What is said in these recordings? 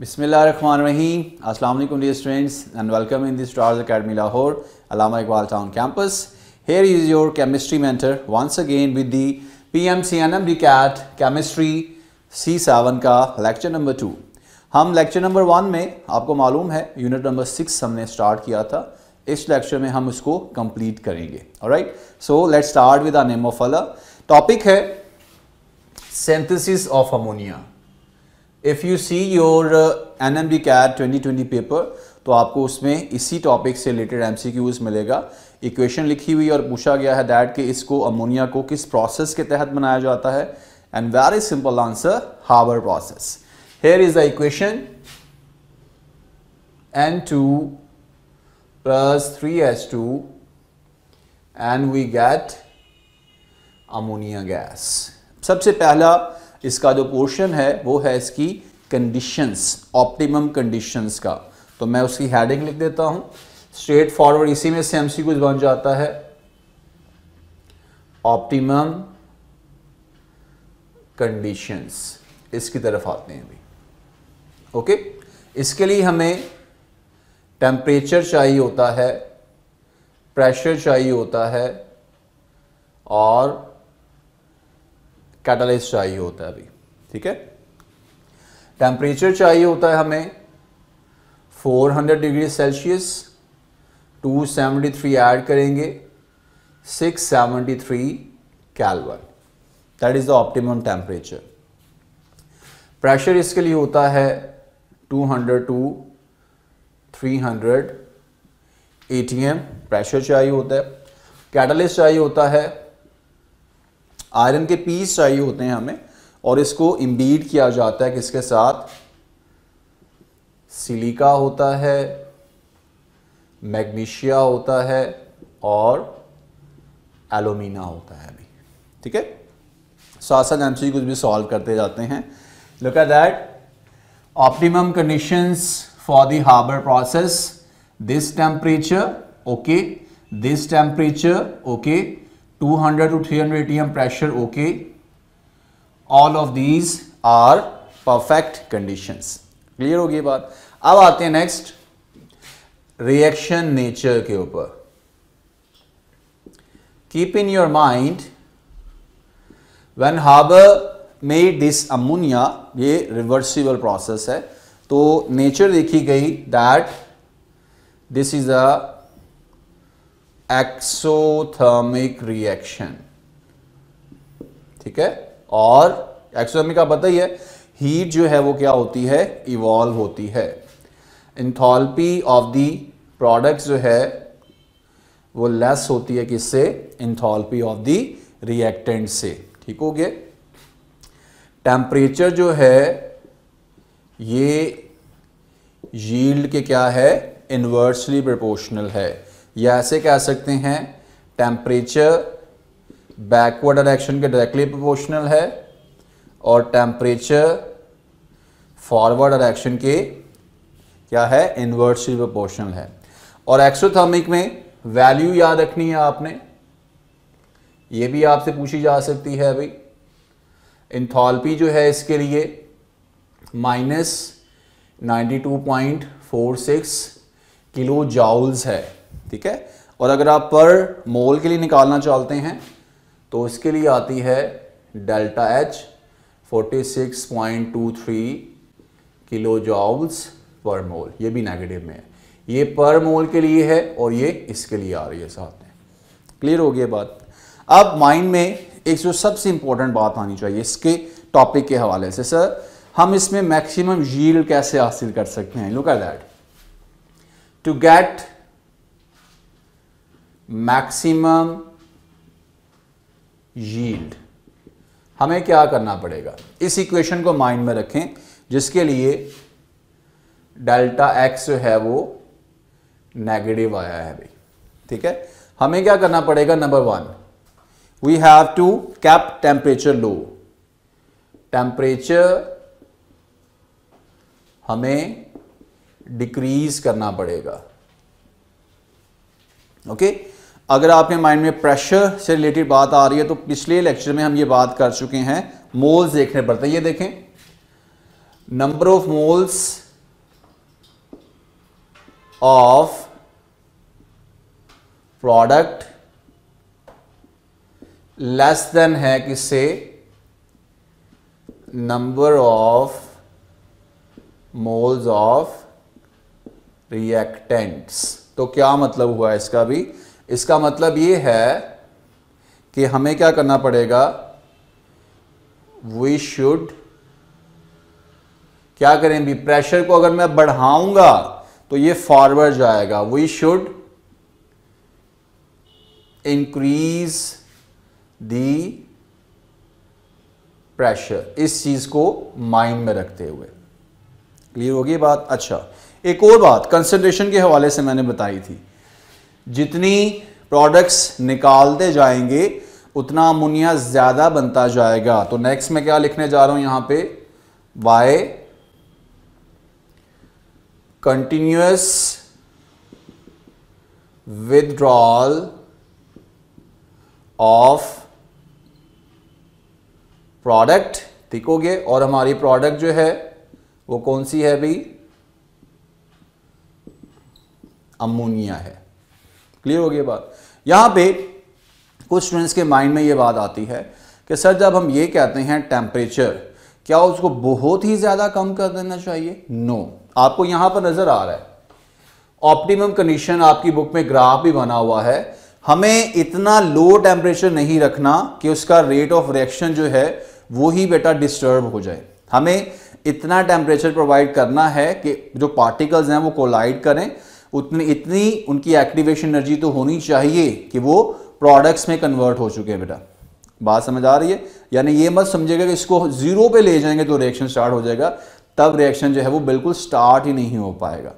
Bismillahirrahmanirrahim. Assalamu alaikum dear students and welcome in the Stars Academy Lahore, Allama Iqbal Town campus. Here is your chemistry mentor once again with the PMC NMD CAT Chemistry C7 का lecture number 2. हम lecture number 1 में आपको मालूम है unit number 6 हमने start किया था. इस लेक्चर में हम उसको कंप्लीट करेंगे. Alright, so let's start with the name of Allah. Topic है synthesis of ammonia. If you see your NMD CAT 2020 paper तो आपको उसमें इसी टॉपिक से रिलेटेड MCQs मिलेगा. इक्वेशन लिखी हुई और पूछा गया है दैट कि इसको अमोनिया को किस प्रोसेस के तहत बनाया जाता है. And very simple answer, Haber process. Here is the equation N2 plus 3H2 and we get ammonia gas. सबसे पहला इसका जो पोर्शन है वो है इसकी कंडीशंस, ऑप्टिमम कंडीशंस का. तो मैं उसकी हेडिंग लिख देता हूं. स्ट्रेट फॉरवर्ड इसी में से MCQ बन जाता है. ऑप्टिमम कंडीशंस इसकी तरफ आते हैं अभी. ओके, इसके लिए हमें टेम्परेचर चाहिए होता है, प्रेशर चाहिए होता है और कैटलिस्ट चाहिए होता है अभी. ठीक है, टेम्परेचर चाहिए होता है हमें 400 डिग्री सेल्सियस. 273 ऐड करेंगे 673 kelvin. That is the optimum temperature. Pressure इसके लिए होता है 200 to 300 ATM प्रेशर चाहिए होता है. कैटलिस्ट चाहिए होता है, आयरन के पीस चाहिए होते हैं हमें और इसको इम्बीड किया जाता है किसके साथ. सिलिका होता है, मैग्नीशिया होता है और एल्यूमिना होता है अभी. ठीक है, साथ साथ MCQ भी सॉल्व करते जाते हैं. Look at that. Optimum conditions for the Haber process. This temperature okay, this temperature okay, 200 to 300 ATM pressure okay. All of these are perfect conditions. Clear हो गई बात. अब आते हैं नेक्स्ट रिएक्शन नेचर के ऊपर. Keep in your mind when Haber made this ammonia, ये reversible process है. तो नेचर देखी गई that this is a exothermic reaction. ठीक है, और एक्सोथर्मिक का पता ही है, हीट जो है वो क्या होती है, इवॉल्व होती है. एंथैल्पी ऑफ द प्रोडक्ट्स जो है वो लेस होती है किससे, एंथैल्पी ऑफ द रिएक्टेंट से. ठीक हो गया. टेम्परेचर जो है ये यील्ड के क्या है, इन्वर्सली प्रोपोर्शनल है. या ऐसे कह सकते हैं टेम्परेचर बैकवर्ड डायरेक्शन के डायरेक्टली प्रोपोर्शनल है और टेम्परेचर फॉरवर्ड डायरेक्शन के क्या है, इन्वर्सली प्रोपोर्शनल है. और एक्सोथर्मिक में वैल्यू याद रखनी है आपने, ये भी आपसे पूछी जा सकती है अभी. एंथैल्पी जो है इसके लिए -92.46 किलो जाउल्स है. ठीक है, और अगर आप पर मोल के लिए निकालना चाहते हैं तो इसके लिए आती है डेल्टा H 46.23 किलो जाउल्स पर मोल. ये भी नेगेटिव में है, ये पर मोल के लिए है और ये इसके लिए आ रही है साथ में. क्लियर हो गई बात. अब माइंड में एक जो सबसे इंपॉर्टेंट बात आनी चाहिए इसके टॉपिक के हवाले से, सर हम इसमें मैक्सिमम यील्ड कैसे हासिल कर सकते हैं. Look at that. To get maximum yield हमें क्या करना पड़ेगा, इस इक्वेशन को माइंड में रखें जिसके लिए डेल्टा X जो है वो नेगेटिव आया है भाई. ठीक है, हमें क्या करना पड़ेगा. Number 1, we have to keep temperature low. Temperature हमें डिक्रीज करना पड़ेगा. ओके, अगर आपके माइंड में प्रेशर से रिलेटेड बात आ रही है तो पिछले लेक्चर में हम ये बात कर चुके हैं. मोल्स देखने पड़ते हैं. ये देखें, number of moles of product less than है किससे, number of moles of reactants. तो क्या मतलब हुआ इसका भी, इसका मतलब ये है कि हमें क्या करना पड़ेगा, वी शुड क्या करें भी, प्रेशर को अगर मैं बढ़ाऊंगा तो ये फॉरवर्ड जाएगा, we should increase the pressure, इस चीज को माइंड में रखते हुए। क्लियर होगी बात। अच्छा, एक और बात कंसंट्रेशन के हवाले से मैंने बताई थी, जितनी प्रोडक्ट्स निकालते जाएंगे उतना अमोनिया ज्यादा बनता जाएगा। तो नेक्स्ट में क्या लिखने जा रहा हूं यहां पे, by continuous withdrawal of product, ठीक हो गए। और हमारी प्रोडक्ट जो है वो कौन सी है भी, अमोनिया है। क्लियर हो गई बात। यहां पे कुछ स्टूडेंट्स के माइंड में ये बात आती है कि सर जब हम ये कहते हैं टेम्परेचर, क्या उसको बहुत ही ज्यादा कम कर देना चाहिए? नो, आपको यहां पर नजर आ रहा है ऑप्टिमम कंडीशन, आपकी बुक में ग्राफ भी बना हुआ है। हमें इतना लो टेम्परेचर नहीं रखना कि उसका रेट ऑफ रिएक्शन जो है वो ही बेटा डिस्टर्ब हो जाए। हमें इतना टेम्परेचर प्रोवाइड करना है कि जो पार्टिकल्स हैं वो कोलाइड करें, इतनी उनकी एक्टिवेशन एनर्जी तो होनी चाहिए कि वो प्रोडक्ट्स में कन्वर्ट हो चुके हैं। बेटा बात समझ आ रही है? यानी ये मत समझिएगा कि इसको जीरो पे ले जाएंगे तो रिएक्शन स्टार्ट हो जाएगा, तब रिएक्शन जो है वो बिल्कुल स्टार्ट ही नहीं हो पाएगा।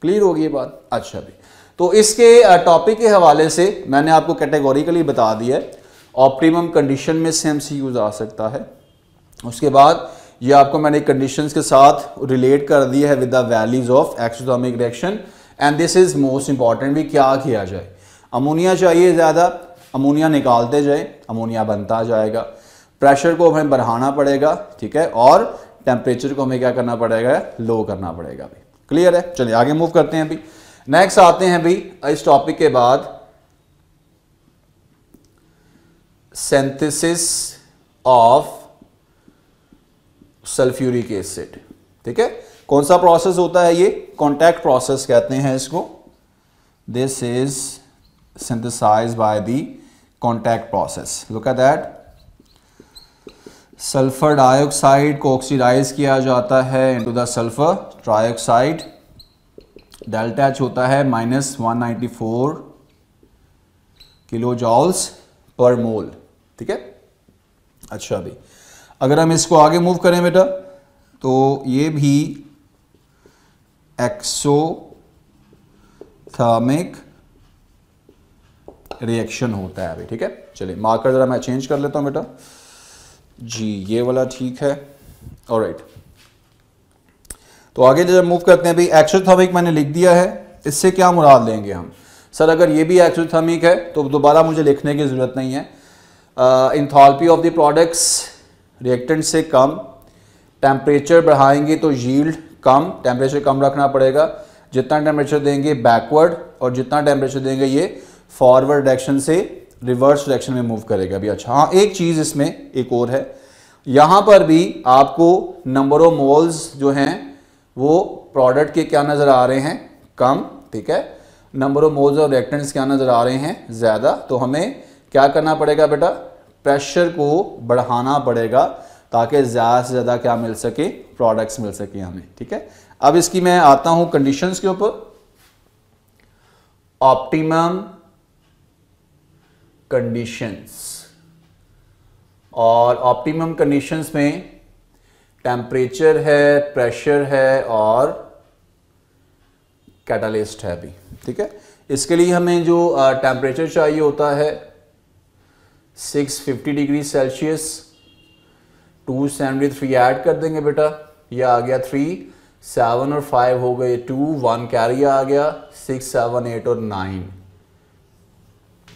क्लियर होगी ये बात। अच्छा भी, तो इसके टॉपिक के हवाले से मैंने आपको कैटेगोरिकली बता दिया है, ऑप्टिमम कंडीशन में से MCQs आ सकता है। उसके बाद ये आपको मैंने कंडीशंस के साथ रिलेट कर दिया है with the values of exothermic reaction, and this is most important भी। क्या किया जाए, अमोनिया चाहिए ज़्यादा, अमोनिया निकालते जाए, अमोनिया बनता जाएगा। प्रेशर को हमें बढ़ाना पड़ेगा, ठीक है, और टेम्परेचर को हमें क्या करना पड़ेगा, लो करना पड़ेगा भी। क्लियर है? चलिए आगे मूव करते हैं अभी। नेक्स्ट आते हैं भी इस टॉपिक के बाद सिंथेसिस ऑफ सल्फ्यूरिक एसिड। ठीक है, कौन सा प्रोसेस होता है ये? कॉन्टैक्ट प्रोसेस कहते हैं इसको। This is synthesized by the contact process. Look at that. Sulphur dioxide को ऑक्सीडाइज किया जाता है into the sulphur trioxide, delta H होता है -194 किलो जॉल्स पर मोल। ठीक है, अच्छा भी अगर हम इसको आगे मूव करें बेटा, तो ये भी एक्सोथर्मिक रिएक्शन होता है अभी। ठीक है, चलिए मार्कर जरा मैं चेंज कर लेता हूं बेटा जी, ये वाला ठीक है। ऑलराइट, तो आगे जब मूव करते हैं अभी, एक्सोथर्मिक मैंने लिख दिया है, इससे क्या मुराद लेंगे हम? सर अगर ये भी एक्सोथर्मिक है तो दोबारा मुझे लिखने की जरूरत नहीं है। Enthalpy of the products reactant से कम, टेम्परेचर बढ़ाएंगे तो यील्ड कम, टेम्परेचर कम रखना पड़ेगा। जितना टेम्परेचर देंगे बैकवर्ड, और जितना टेम्परेचर देंगे ये फॉरवर्ड डायरेक्शन से रिवर्स डायरेक्शन में मूव करेगा भी। अच्छा हाँ, एक चीज़ इसमें एक और है, यहाँ पर भी आपको नंबर ऑफ मोल्स जो हैं वो प्रोडक्ट के क्या नज़र आ रहे हैं, कम। ठीक है, नंबर ऑफ मोल्स और रिएक्टेंट्स क्या नज़र आ रहे हैं, ज़्यादा। तो हमें क्या करना पड़ेगा बेटा, प्रेशर को बढ़ाना पड़ेगा ताकि ज़्यादा से ज़्यादा क्या मिल सके, प्रोडक्ट्स मिल सके हमें। ठीक है, अब इसकी मैं आता हूँ कंडीशंस के ऊपर। ऑप्टिमम कंडीशंस, और ऑप्टिमम कंडीशंस में टेम्परेचर है, प्रेशर है और कैटालिस्ट है भी। ठीक है, इसके लिए हमें जो टेम्परेचर चाहिए होता है 650 डिग्री सेल्सियस, 273 ऐड कर देंगे बेटा, यह आ गया 3, 7 और 5 हो गए 2, 1 कैरी आ गया, 6, 7, 8 और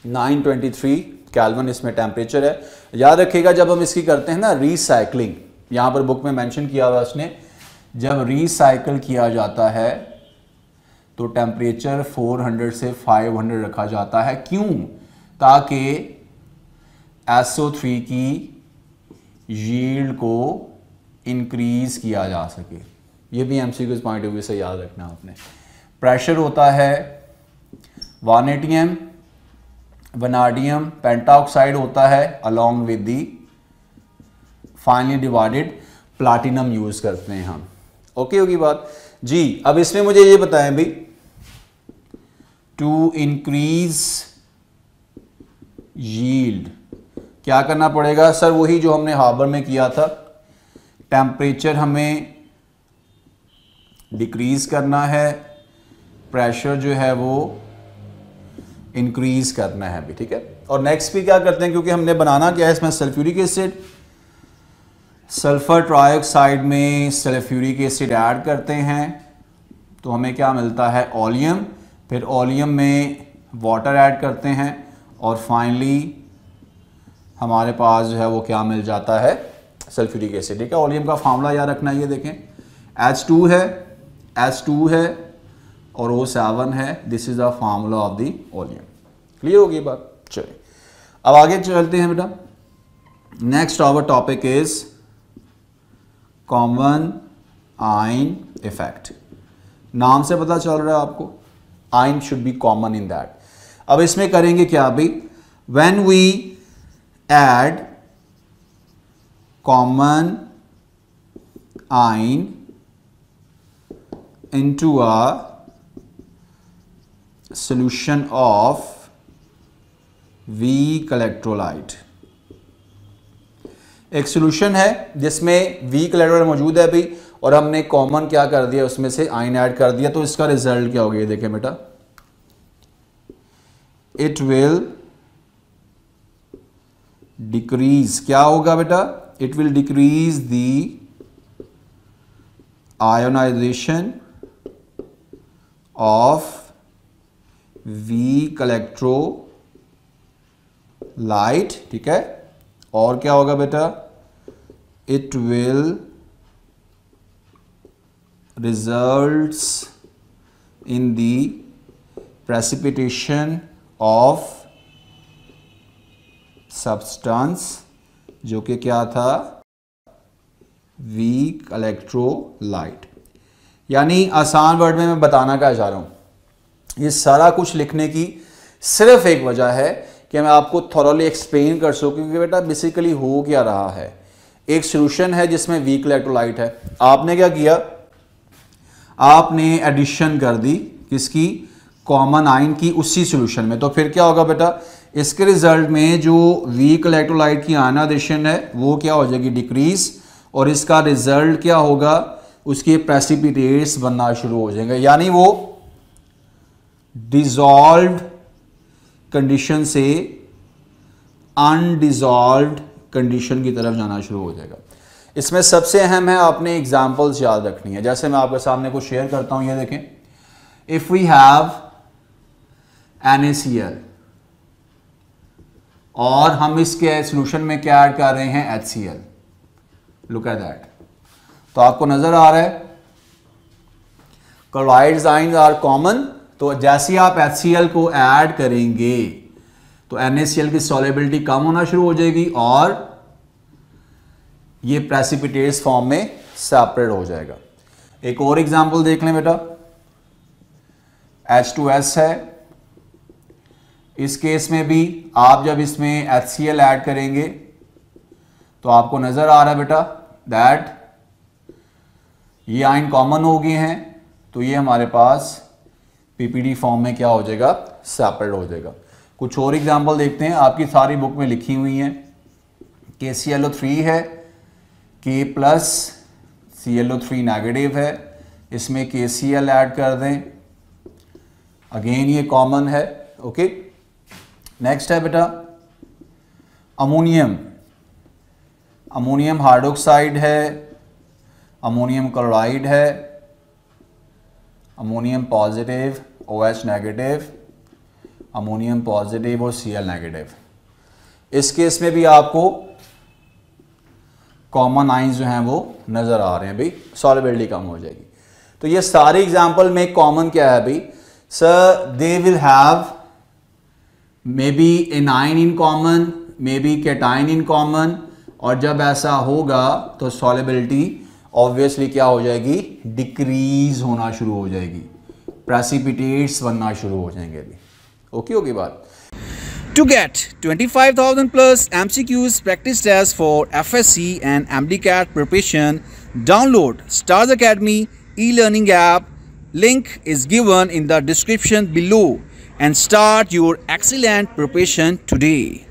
923 केल्विन इसमें टेम्परेचर है। याद रखिएगा जब हम इसकी करते हैं ना रीसाइक्लिंग, यहाँ पर बुक में मेंशन किया हुआ उसने, जब रीसाइकिल किया जाता है तो टेम्परेचर 400 से 500 रखा जाता है। क्यों? ताकि SO3 की यील्ड को इंक्रीज किया जा सके। ये भी MCQ पॉइंट ऑफ व्यू से याद रखना आपने। प्रेशर होता है 1 atm, वनाडियम पेंटाऑक्साइड होता है along with the finally divided platinum use करते हैं हम। ओके होगी बात जी। अब इसमें मुझे ये बताएं भाई, टू इंक्रीज यील्ड क्या करना पड़ेगा? सर वही जो हमने हार्बर में किया था, टेम्परेचर हमें डिक्रीज करना है, प्रेशर जो है वो इंक्रीज करना है भी, ठीक है। और नेक्स्ट भी क्या करते हैं, क्योंकि हमने बनाना क्या है इसमें सल्फ्यूरिक एसिड, सल्फर ट्राइऑक्साइड में सल्फ्यूरिक एसिड ऐड करते हैं तो हमें क्या मिलता है? ओलियम। फिर ओलियम में वाटर ऐड करते हैं और फाइनली हमारे पास जो है वो क्या मिल जाता है? Sulphuric acid. ठीक है, ओलियम का फार्मूला याद रखना, ये देखें H2 है, H2 है और O7 है। This is the formula of the oleum. Clear होगी बात? चलिए अब आगे चलते हैं बेटा। Next our topic is common ion effect. नाम से पता चल रहा है आपको, ion should be common in that. अब इसमें करेंगे क्या भाई? When we add common ion into a solution of weak electrolyte। एक सॉल्यूशन है जिसमें वीक इलेक्ट्रोलाइट मौजूद है भाई, और हमने कॉमन क्या कर दिया, उसमें से आयन ऐड कर दिया, तो इसका रिजल्ट क्या हो गया? देखें बेटा, इट विल डिक्रीज। क्या होगा बेटा? It will decrease the ionization of weak electrolyte। ठीक है, और क्या होगा बेटा? it will results in the precipitation of substance जो कि क्या था? weak electrolyte। यानी आसान वर्ड में मैं बताना क्या चाह रहा हूं, ये सारा कुछ लिखने की सिर्फ एक वजह है कि मैं आपको थॉरली एक्सप्लेन कर सकूं कि बेटा बेसिकली हो क्या रहा है। एक सॉल्यूशन है जिसमें वीक इलेक्ट्रोलाइट है, आपने क्या किया? आपने एडिशन कर दी किसकी? कॉमन आयन की उसी सॉल्यूशन में। तो फिर क्या होगा बेटा? इसके रिजल्ट में जो वीक इलेक्ट्रोलाइट की आयनाइजेशन है वो क्या हो जाएगी? डिक्रीज। और इसका रिजल्ट क्या होगा? उसके प्रेसिपिटेट्स बनना शुरू हो जाएंगे, यानी वो डिसॉल्व्ड कंडीशन से अनडिसॉल्व्ड कंडीशन की तरफ जाना शुरू हो जाएगा। इसमें सबसे अहम है आपने एग्जांपल्स याद रखनी है। जैसे मैं आपके सामने कुछ शेयर करता हूं, ये देखें, इफ वी हैव NaCl और हम इसके सॉल्यूशन में क्या ऐड कर रहे हैं? HCl। Look at that. तो आपको नजर आ रहा है क्लोराइड्स आयंस आर कॉमन, तो जैसे आप HCl को ऐड करेंगे तो NaCl की सॉल्युबिलिटी कम होना शुरू हो जाएगी और ये प्रेसिपिटेट्स फॉर्म में सेपरेट हो जाएगा। एक और एग्जांपल देख लें बेटा, H2S है। इस केस में भी आप जब इसमें HCl ऐड करेंगे तो आपको नजर आ रहा है बेटा दैट ये आयन कॉमन हो गए हैं, तो ये हमारे पास PPD फॉर्म में क्या हो जाएगा? सेपरेट हो जाएगा। कुछ और एग्जांपल देखते हैं, आपकी सारी बुक में लिखी हुई हैं। KClO3 है, K प्लस ClO3 नेगेटिव है, इसमें KCl ऐड कर दें, अगेन ये कॉमन है। ओके, नेक्स्ट है बेटा अमोनियम। अमोनियम हाइड्रोक्साइड है, अमोनियम क्लोराइड है, ammonium positive OH negative, ammonium positive और Cl नेगेटिव। इस केस में भी आपको कॉमन आयंस जो हैं वो नजर आ रहे हैं भाई, सॉल्युबिलिटी कम हो जाएगी। तो ये सारे एग्जाम्पल में कॉमन क्या है भाई sir, they will have may be A9 in common, may be cation in common, और जब ऐसा होगा तो सॉल्युबिलिटी ऑब्वियसली क्या हो जाएगी, डिक्रीज होना शुरू हो जाएगी, प्रेसिपिटेट्स बनना शुरू हो जाएंगे अभी। ओके होगी बात। To get 25,000 plus MCQs practice tests for FSC and MDCAT preparation, download Stars Academy e-learning app. Link is given in the description below and start your excellent preparation today.